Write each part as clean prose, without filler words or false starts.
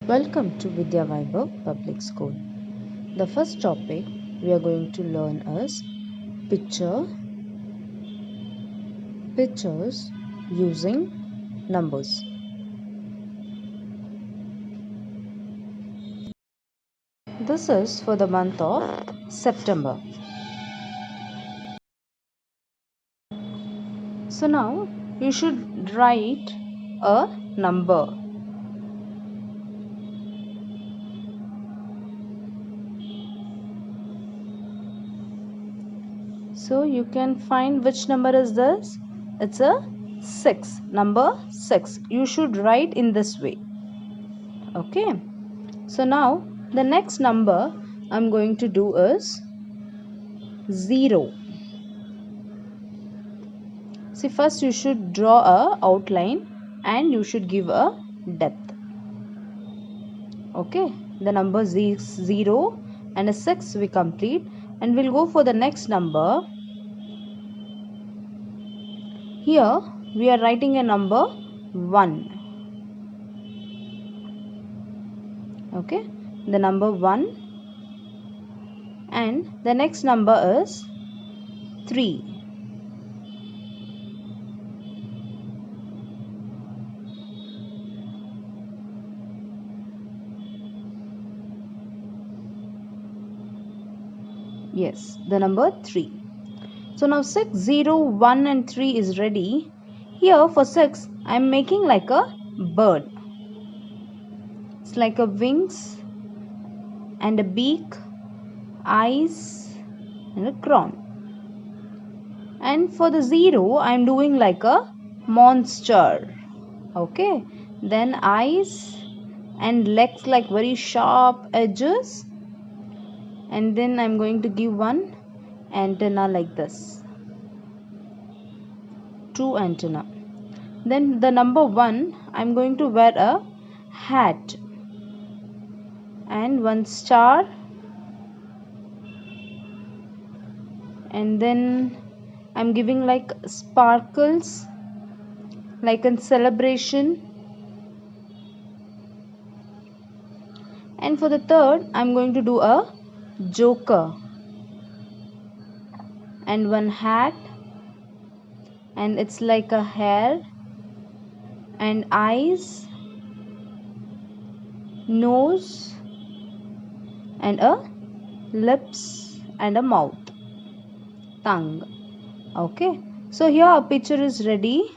Welcome to Vidya Vaibhav Public School. The first topic we are going to learn is pictures using numbers. This is for the month of September. So now you should write a number. So you can find which number is this? It's a 6. Number 6. You should write in this way. Okay. So now the next number I'm going to do is 0. See, first you should draw a outline and you should give a depth. Okay, the number is 0 and a 6 we complete, and we'll go for the next number. Here we are writing a number 1. Okay, the number 1, and the next number is 3. Yes, the number 3. So now 6, 0, 1 and 3 is ready. Here for 6 I am making like a bird. It's like a wings and a beak, eyes and a crown. And for the 0 I am doing like a monster. Okay, then eyes and legs like very sharp edges, and then I'm going to give one antenna like this, 2 antenna. Then the number 1 I'm going to wear a hat and one star, and then I'm giving like sparkles like in celebration. And for the third I'm going to do a joker and one hat, and it's like a hair and eyes, nose and a lips and a mouth, tongue. Okay, so here our picture is ready.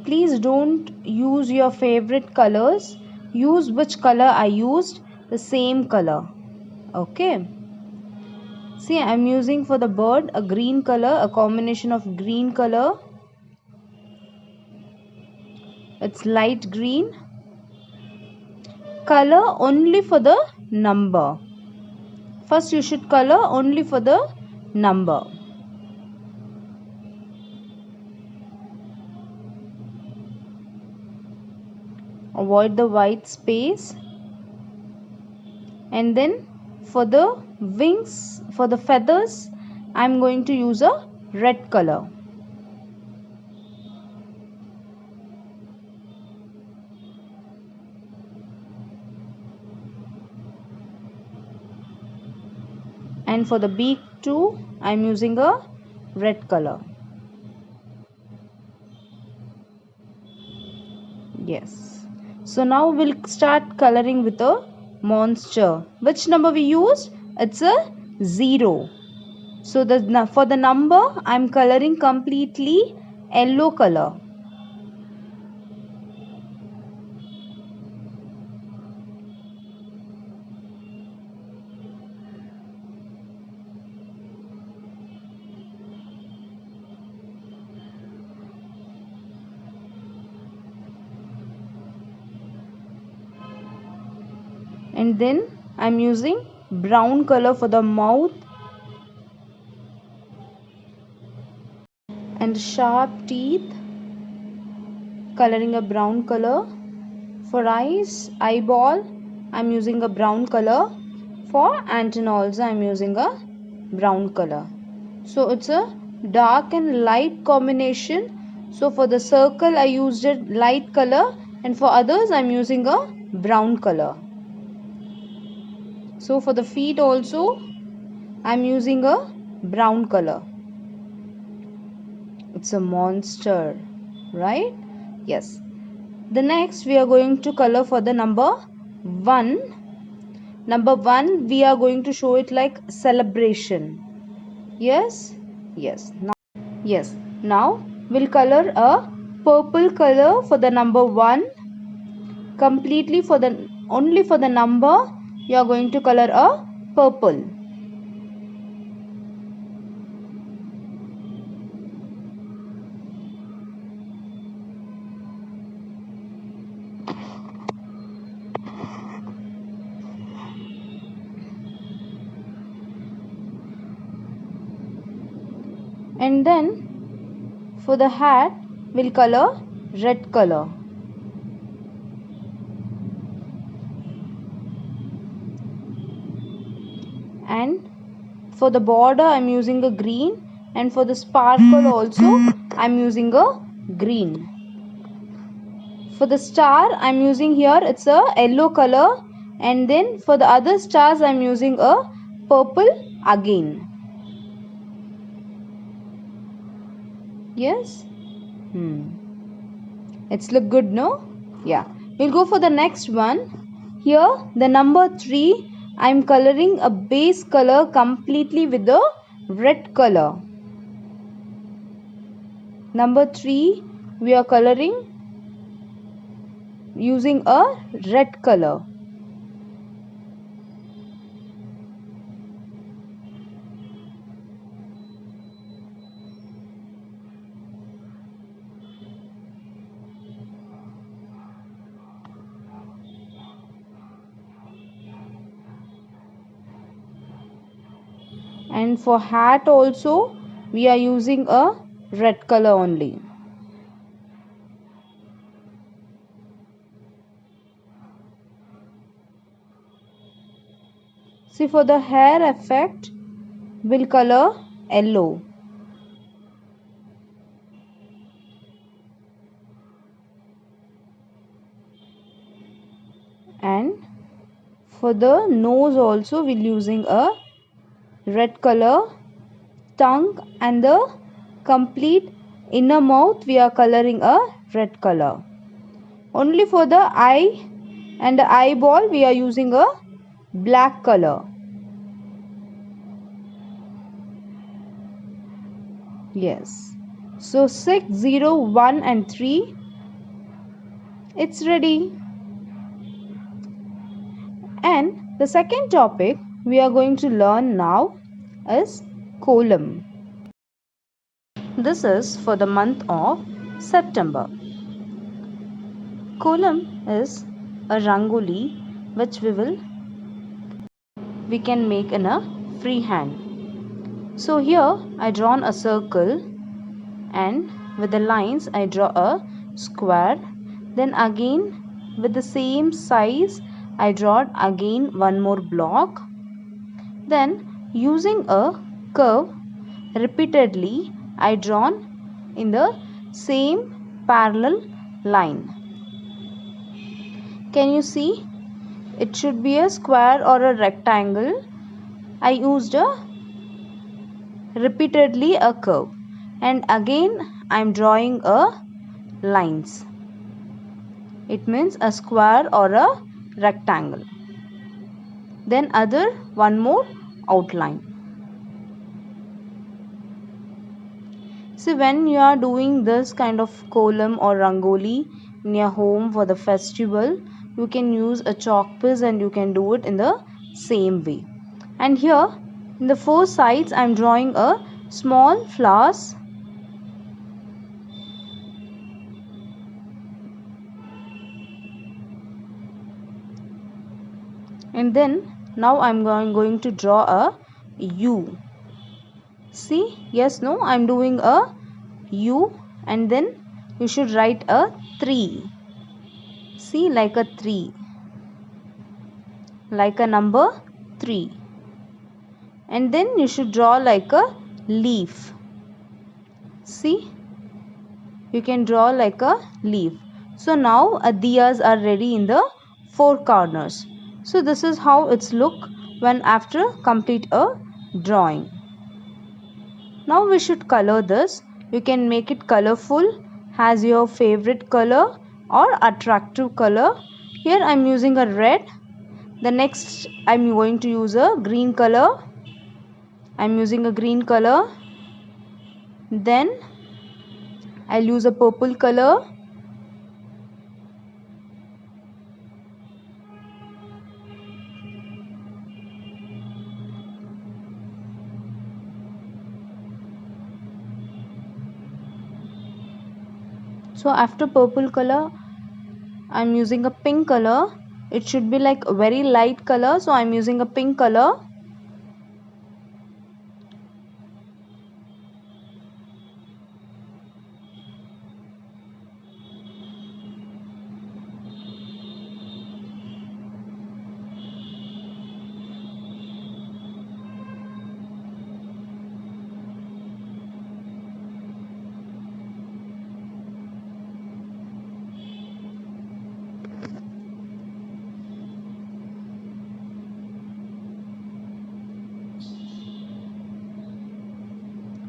Please don't use your favorite colors. Use which color I used, the same color. Okay, see, I'm using for the bird a green color, a combination of green color. It's light green. Color only for the number. First you should color only for the number. Avoid the white space. And then for the wings, for the feathers, I'm going to use a red color. And for the beak too, I'm using a red color. Yes. So now we'll start coloring with a monster. Which number we used? It's a 0. So for the number I'm coloring completely yellow color. And then I'm using brown color for the mouth and sharp teeth, coloring a brown color. For eyes, eyeball, I'm using a brown color. For antenna also I'm using a brown color. So it's a dark and light combination. So for the circle I used a light color, and for others I'm using a brown color. So for the feet also I'm using a brown color. It's a monster, right? Yes. The next we are going to color for the number 1. Number 1 we are going to show it like celebration. Yes? Yes. Now we'll color a purple color for the number 1. Completely for the only for the number you are going to color a purple. And then for the hat we'll color red color. And for the border I'm using a green, and for the sparkle also I'm using a green. For the star I'm using here it's a yellow color, and then for the other stars I'm using a purple again. Yes? It's look good, no? Yeah. We'll go for the next one. Here the number 3 I'm coloring a base color completely with the red color. Number 3 we are coloring using a red color. And for hat also we are using a red color only. See, for the hair effect we'll color yellow. And for the nose also we'll using a red color. Tongue and the complete inner mouth we are coloring a red color. Only for the eye and the eyeball we are using a black color. Yes. So 6, 0, 1 and 3, it's ready. And the second topic we are going to learn now is column. This is for the month of September. Column is a rangoli which we can make in a free hand. So here I drawn a circle, and with the lines I draw a square. Then again with the same size I draw again one more block. Then using a curve repeatedly I drawn in the same parallel line. Can you see? It should be a square or a rectangle. I used repeatedly a curve, and again I am drawing a lines. It means a square or a rectangle. Then other one more outline. See, when you are doing this kind of column or rangoli in your home for the festival, you can use a chalk piece and you can do it in the same way. And here in the four sides I am drawing a small flowers. And then now I am going to draw a U. See, yes, no, I am doing a U, and then you should write a 3. See, like a 3, like a number 3. And then you should draw like a leaf. See, you can draw like a leaf. So now diyas are ready in the 4 corners. So this is how it's look when after complete a drawing. Now we should color this. You can make it colorful as your favorite color or attractive color. Here I am using a red. The next I am going to use a green color. I am using a green color. Then I'll use a purple color. So after purple color I'm using a pink color. It should be like a very light color, so I'm using a pink color.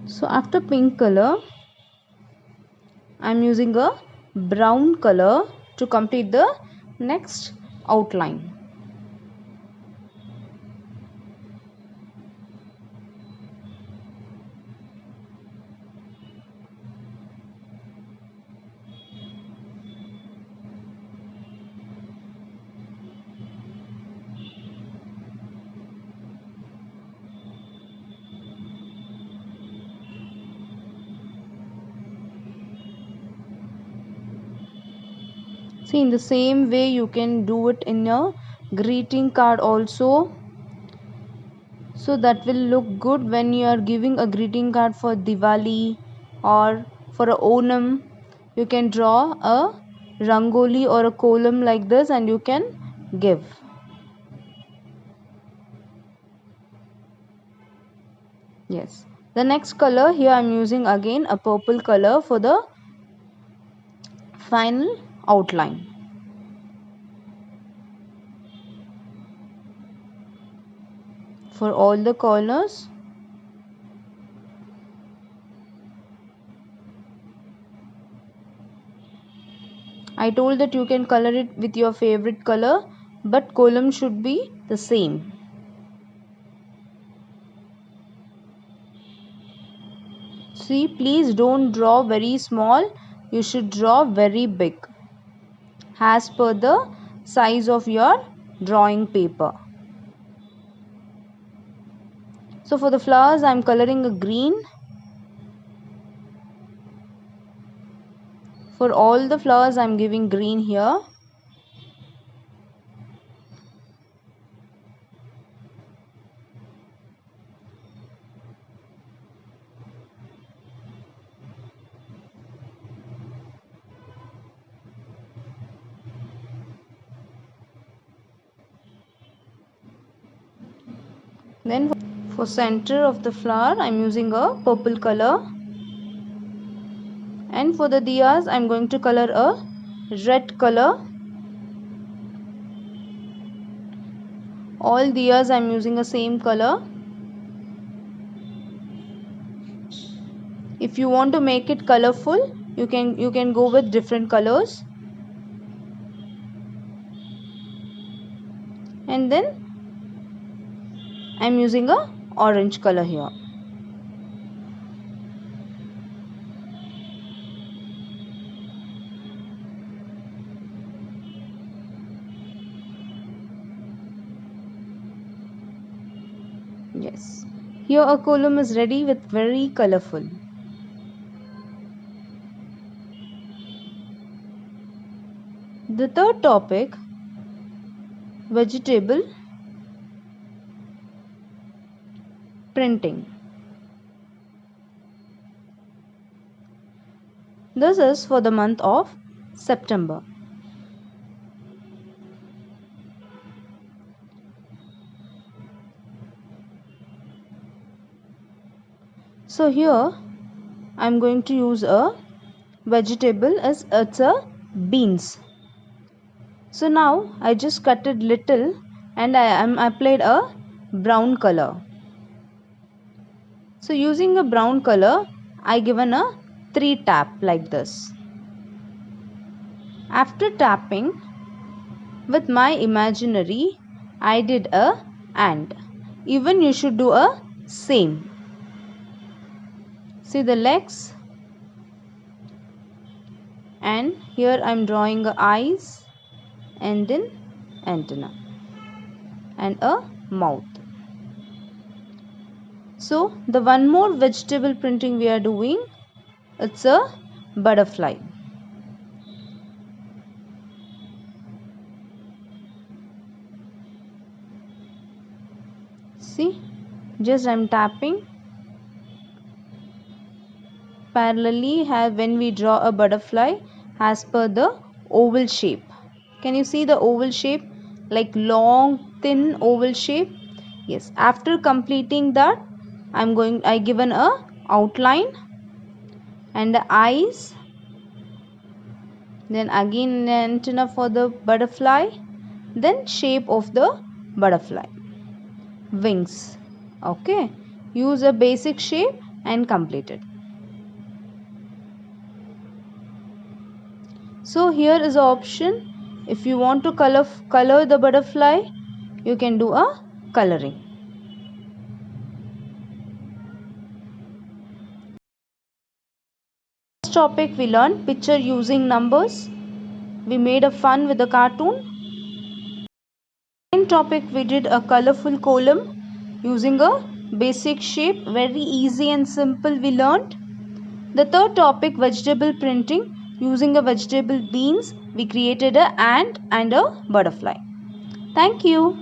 So after pink color I'm using a brown color to complete the next outline. See, in the same way you can do it in your greeting card also. So that will look good when you are giving a greeting card for Diwali or for a Onam. You can draw a rangoli or a column like this and you can give. Yes. The next color here I am using again a purple color for the final outline. For all the corners. I told that you can color it with your favorite color, but column should be the same. See, please don't draw very small. You should draw very big as per the size of your drawing paper. So for the flowers, I am coloring a green. For all the flowers, I am giving green here. Then for center of the flower, I am using a purple color. And for the diyas, I am going to color a red color. All diyas I am using the same color. If you want to make it colorful, you can go with different colors. And then I am using a orange color here. Yes. Here a column is ready with very colorful. The third topic, vegetable printing. This is for the month of September. So here I am going to use a vegetable as it's a beans. So now I just cut it little and I applied a brown color. So using a brown color, I given a 3 tap like this. After tapping with my imaginary, I did a and. Even you should do a same. See the legs, and here I am drawing a eyes and then antenna and a mouth. So the one more vegetable printing we are doing, it's a butterfly. See, just I'm tapping parallelly when we draw a butterfly as per the oval shape. Can you see the oval shape, like long thin oval shape? Yes, after completing that, I given a outline and the eyes, then again an antenna for the butterfly, then shape of the butterfly, wings. Okay, use a basic shape and complete it. So here is an option. If you want to color the butterfly, you can do a coloring. First topic we learned picture using numbers. We made a fun with the cartoon. Second topic we did a colorful column using a basic shape. Very easy and simple we learned. The third topic vegetable printing. Using a vegetable beans we created a ant and a butterfly. Thank you.